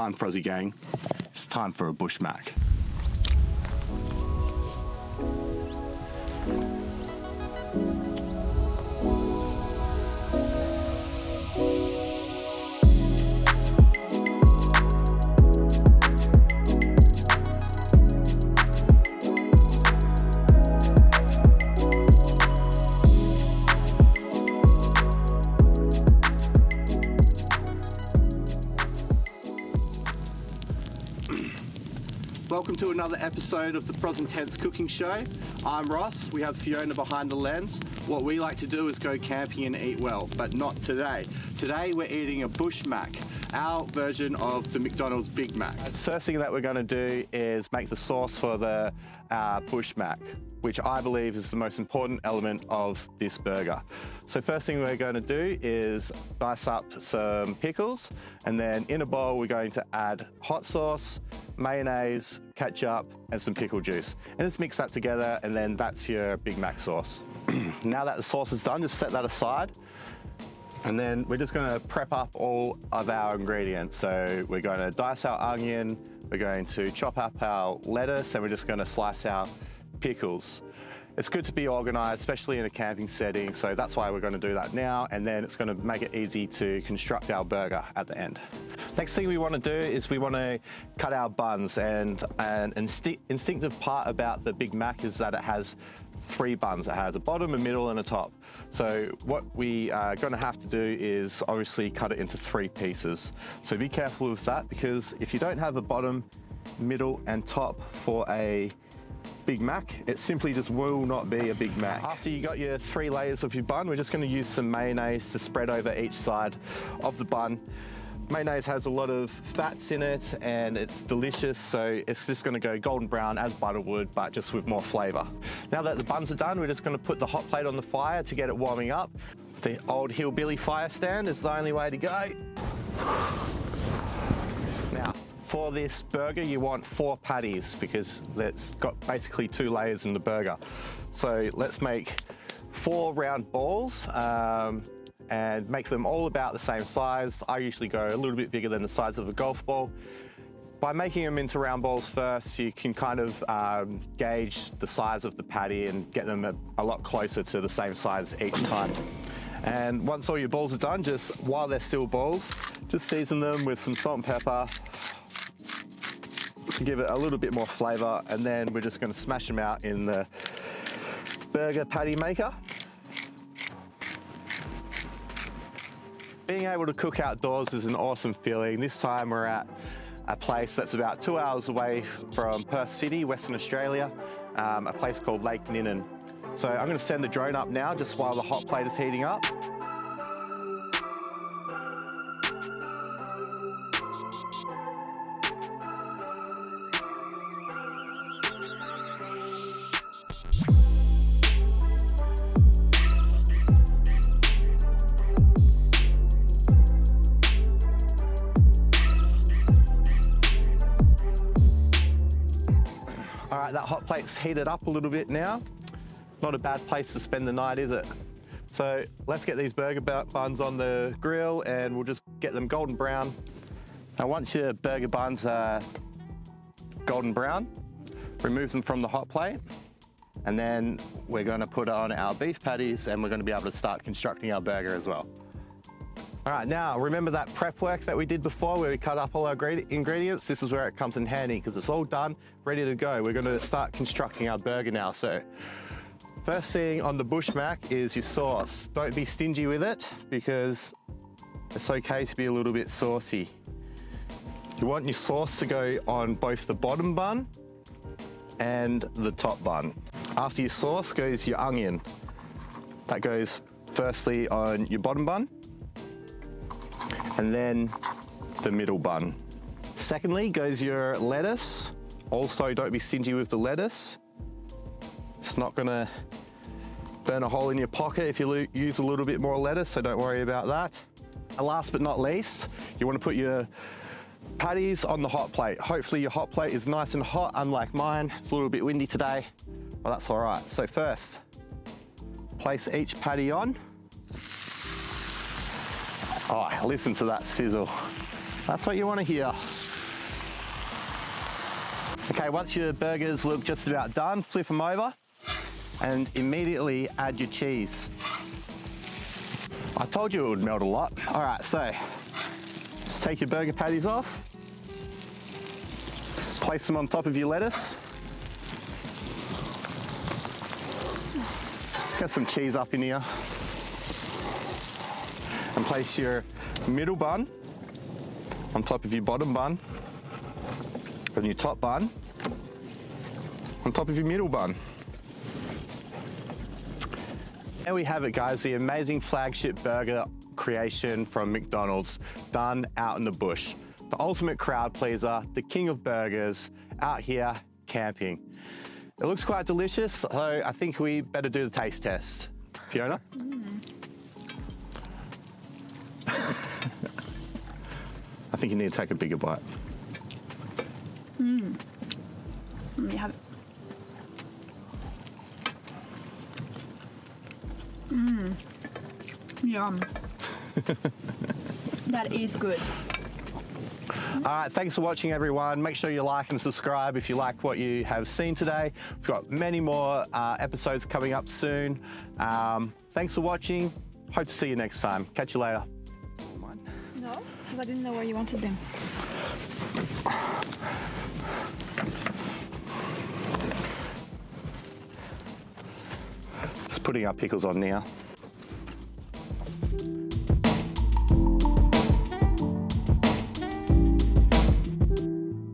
time, Frozzy Gang. It's time for a bush mac. Welcome to another episode of the Frozen Tents Cooking Show. I'm Ross, we have Fiona behind the lens. What we like to do is go camping and eat well, but not today. Today we're eating a bush mac, our version of the McDonald's Big Mac. The first thing that we're going to do is make the sauce for the bush mac, which I believe is the most important element of this burger. So first thing we're going to do is dice up some pickles, and then in a bowl we're going to add hot sauce, mayonnaise, ketchup, and some pickle juice. And just mix that together, and then that's your Big Mac sauce. Now that the sauce is done, just set that aside. And then we're just gonna prep up all of our ingredients. So we're gonna dice our onion, we're going to chop up our lettuce, and we're just gonna slice our pickles. It's good to be organized, especially in a camping setting, so that's why we're going to do that now, and then it's going to make it easy to construct our burger at the end. Next thing we want to do is we want to cut our buns, and an instinctive part about the Big Mac is that it has 3 buns. It has a bottom, a middle, and a top. So what we are going to have to do is obviously cut it into 3 pieces. So be careful with that, because if you don't have a bottom, middle, and top for a Big Mac, it simply just will not be a Big Mac. After you got your 3 layers of your bun, we're just going to use some mayonnaise to spread over each side of the bun. Mayonnaise has a lot of fats in it and it's delicious, so it's just going to go golden brown as butter would, but just with more flavour. Now that the buns are done, we're just going to put the hot plate on the fire to get it warming up. The old hillbilly fire stand is the only way to go. Now, for this burger, you want 4 patties because it's got basically 2 layers in the burger. So let's make 4 round balls and make them all about the same size. I usually go a little bit bigger than the size of a golf ball. By making them into round balls first, you can kind of gauge the size of the patty and get them a lot closer to the same size each time. And once all your balls are done, just while they're still balls, just season them with some salt and pepper, to give it a little bit more flavour, and then we're just going to smash them out in the burger patty maker. Being able to cook outdoors is an awesome feeling. This time we're at a place that's about 2 hours away from Perth City, Western Australia, a place called Lake Ninan. So I'm going to send the drone up now just while the hot plate is heating up. All right, that hot plate's heated up a little bit now. Not a bad place to spend the night, is it? So let's get these burger buns on the grill and we'll just get them golden brown. Now once your burger buns are golden brown, remove them from the hot plate, and then we're going to put on our beef patties and we're going to be able to start constructing our burger as well. All right, now remember that prep work that we did before where we cut up all our ingredients? This is where it comes in handy because it's all done, ready to go. We're going to start constructing our burger now. So first thing on the bush mac is your sauce. Don't be stingy with it because it's okay to be a little bit saucy. You want your sauce to go on both the bottom bun and the top bun. After your sauce goes your onion. That goes firstly on your bottom bun and then the middle bun. Secondly goes your lettuce. Also, don't be stingy with the lettuce. It's not gonna burn a hole in your pocket if you use a little bit more lettuce, so don't worry about that. And last but not least, you want to put your patties on the hot plate. Hopefully your hot plate is nice and hot, unlike mine. It's a little bit windy today, but that's all right. So first, place each patty on. Oh, listen to that sizzle. That's what you want to hear. Okay, once your burgers look just about done, flip them over and immediately add your cheese. I told you it would melt a lot. All right, so just take your burger patties off, place them on top of your lettuce. Get some cheese up in here. And place your middle bun on top of your bottom bun, and your top bun on top of your middle bun. There we have it, guys, the amazing flagship burger creation from McDonald's, done out in the bush. The ultimate crowd pleaser, the king of burgers, out here camping. It looks quite delicious, so I think we better do the taste test. Fiona? I think you need to take a bigger bite. Let me have it. Yum. That is good. All right, thanks for watching, everyone. Make sure you like and subscribe if you like what you have seen today. We've got many more episodes coming up soon. Thanks for watching. Hope to see you next time. Catch you later. No, because I didn't know where you wanted them. Just putting our pickles on now.